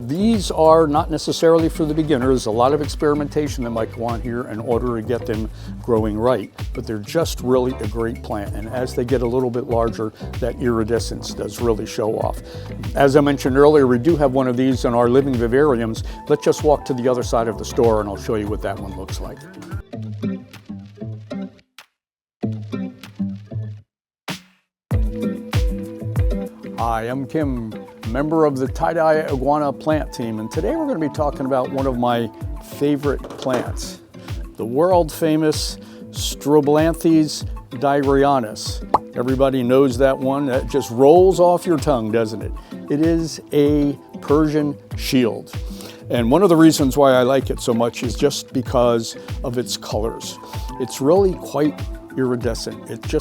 These are not necessarily for the beginners. A lot of experimentation that might go on here in order to get them growing right, but they're just really a great plant. And as they get a little bit larger, that iridescence does really show off. As I mentioned earlier, we do have one of these in our living vivariums. Let's just walk to the other side of the store and I'll show you what that one looks like. Hi, I'm Kim, member of the Tye-Dyed iguana plant team, and today we're going to be talking about one of my favorite plants, the world famous Strobilanthes dyrianus. Everybody knows that one. That just rolls off your tongue, doesn't it? It is a Persian Shield. And one of the reasons why I like it so much is just because of its colors. It's really quite iridescent. It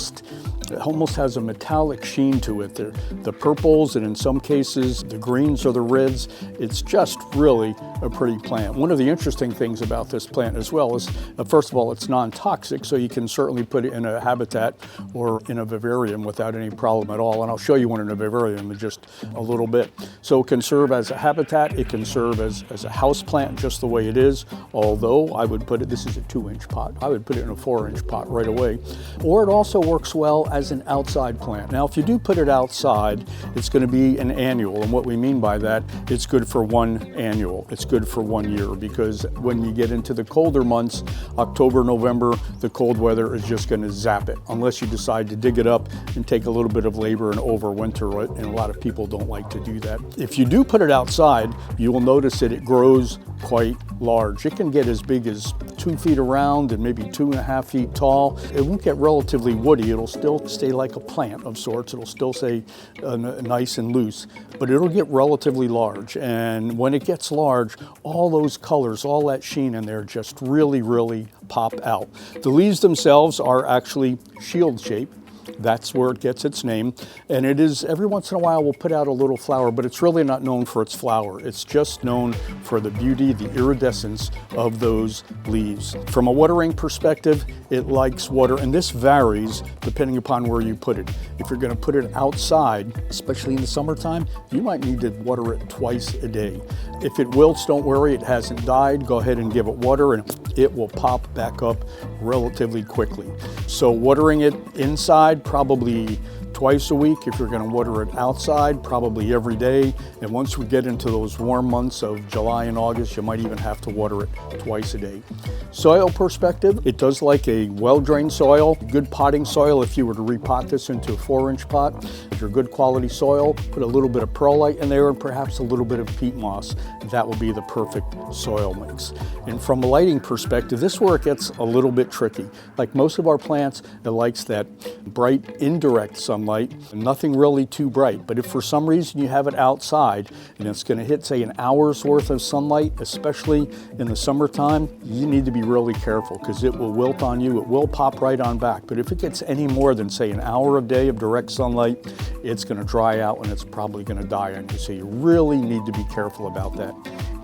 almost has a metallic sheen to it. The purples, and in some cases the greens or the reds. It's just really a pretty plant. One of the interesting things about this plant as well is, first of all, it's non-toxic, so you can certainly put it in a habitat or in a vivarium without any problem at all. And I'll show you one in a vivarium in just a little bit. So it can serve as a habitat, it can serve as a house plant just the way it is, although I would put it, this is a 2-inch pot, I would put it in a 4-inch pot right away. Or it also works well as an outside plant. Now, if you do put it outside, it's going to be an annual, and what we mean by that, it's good for one annual. It's good for 1 year, because when you get into the colder months, October, November, the cold weather is just going to zap it, unless you decide to dig it up and take a little bit of labor and overwinter it, and a lot of people don't like to do that. If you do put it outside, you will notice that it grows quite large. It can get as big as 2 feet around and maybe 2.5 feet tall. It won't get relatively woody. It'll still stay like a plant of sorts. It'll still stay nice and loose, but it'll get relatively large. And when it gets large, all those colors, all that sheen in there just really, really pop out. The leaves themselves are actually shield shaped. That's where it gets its name. And it is, every once in a while, we'll put out a little flower, but it's really not known for its flower. It's just known for the beauty, the iridescence of those leaves. From a watering perspective, it likes water, and this varies depending upon where you put it. If you're going to put it outside, especially in the summertime, you might need to water it twice a day. If it wilts, don't worry, it hasn't died. Go ahead and give it water, and it will pop back up relatively quickly. So watering it inside, probably twice a week. If you're going to water it outside, probably every day. And once we get into those warm months of July and August, you might even have to water it twice a day. Soil perspective, it does like a well-drained soil, good potting soil. If you were to repot this into a 4-inch pot, if you're good quality soil, put a little bit of perlite in there and perhaps a little bit of peat moss. That will be the perfect soil mix. And from a lighting perspective, this is where it gets a little bit tricky. Like most of our plants, it likes that bright indirect sunlight, nothing really too bright. But if for some reason you have it outside and it's going to hit, say, an hour's worth of sunlight, especially in the summertime, you need to be really careful, because it will wilt on you. It will pop right on back. But if it gets any more than, say, an hour a day of direct sunlight, it's going to dry out and it's probably going to die on you. So you really need to be careful about that.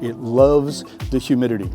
It loves the humidity.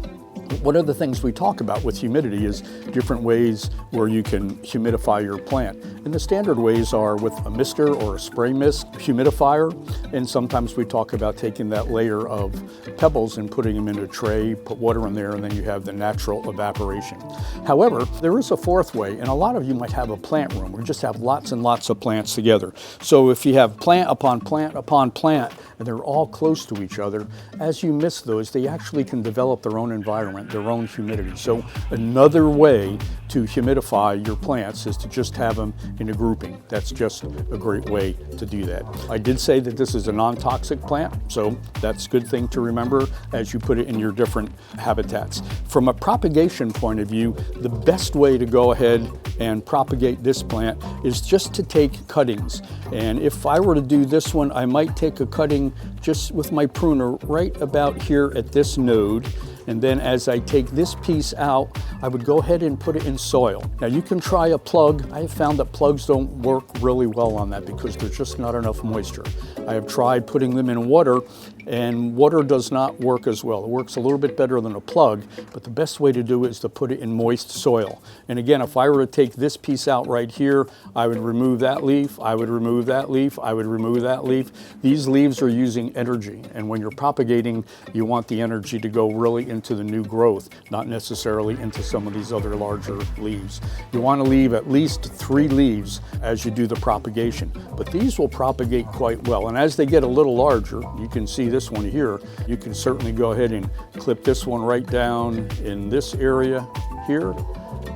One of the things we talk about with humidity is different ways where you can humidify your plant. And the standard ways are with a mister or a spray mist humidifier. And sometimes we talk about taking that layer of pebbles and putting them in a tray, put water in there, and then you have the natural evaporation. However, there is a fourth way, and a lot of you might have a plant room or just have lots and lots of plants together. So if you have plant upon plant upon plant, and they're all close to each other, as you mist those, they actually can develop their own environment, their own humidity. So another way to humidify your plants is to just have them in a grouping. That's just a great way to do that. I did say that this is a non-toxic plant, so that's a good thing to remember as you put it in your different habitats. From a propagation point of view, the best way to go ahead and propagate this plant is just to take cuttings. And if I were to do this one, I might take a cutting just with my pruner right about here at this node. And then as I take this piece out, I would go ahead and put it in soil. Now you can try a plug. I have found that plugs don't work really well on that because there's just not enough moisture. I have tried putting them in water and water does not work as well. It works a little bit better than a plug, but the best way to do it is to put it in moist soil. And again, if I were to take this piece out right here, I would remove that leaf, I would remove that leaf, I would remove that leaf. These leaves are using energy, and when you're propagating, you want the energy to go really into the new growth, not necessarily into some of these other larger leaves. You want to leave at least 3 leaves as you do the propagation, but these will propagate quite well. And as they get a little larger, you can see this one here, you can certainly go ahead and clip this one right down in this area here,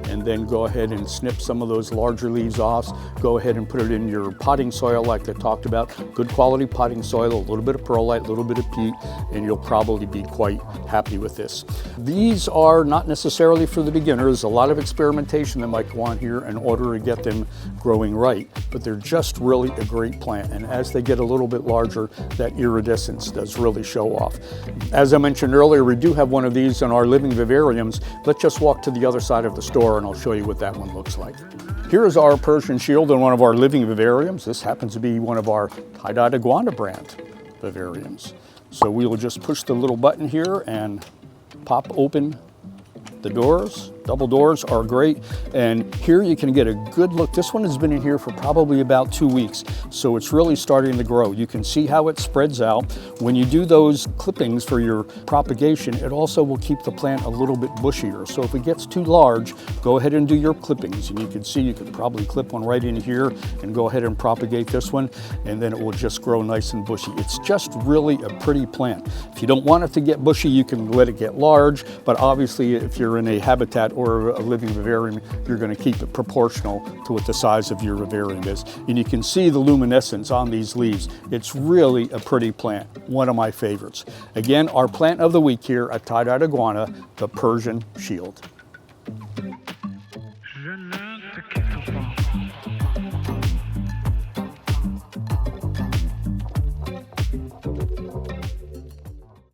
and then go ahead and snip some of those larger leaves off. Go ahead and put it in your potting soil like I talked about. Good quality potting soil, a little bit of perlite, a little bit of peat, and you'll probably be quite happy with this. These are not necessarily for the beginners. A lot of experimentation that might go on here in order to get them growing right, but they're just really a great plant. And as they get a little bit larger, that iridescence does really show off. As I mentioned earlier, we do have one of these in our living vivariums. Let's just walk to the other side of the store and I'll show you what that one looks like. Here is our Persian Shield in one of our living vivariums. This happens to be one of our Tye-Dyed iguana brand vivariums. So we will just push the little button here and pop open the doors. Double doors are great, and here you can get a good look. This one has been in here for probably about 2 weeks, so it's really starting to grow. You can see how it spreads out. When you do those clippings for your propagation, it also will keep the plant a little bit bushier. So if it gets too large, go ahead and do your clippings, and you can see you could probably clip one right in here and go ahead and propagate this one, and then it will just grow nice and bushy. It's just really a pretty plant. If you don't want it to get bushy, you can let it get large, but obviously if you're in a habitat or a living vivarium, you're going to keep it proportional to what the size of your vivarium is. And you can see the luminescence on these leaves. It's really a pretty plant, one of my favorites. Again, our plant of the week here at Tye-Dyed Iguana, the Persian Shield.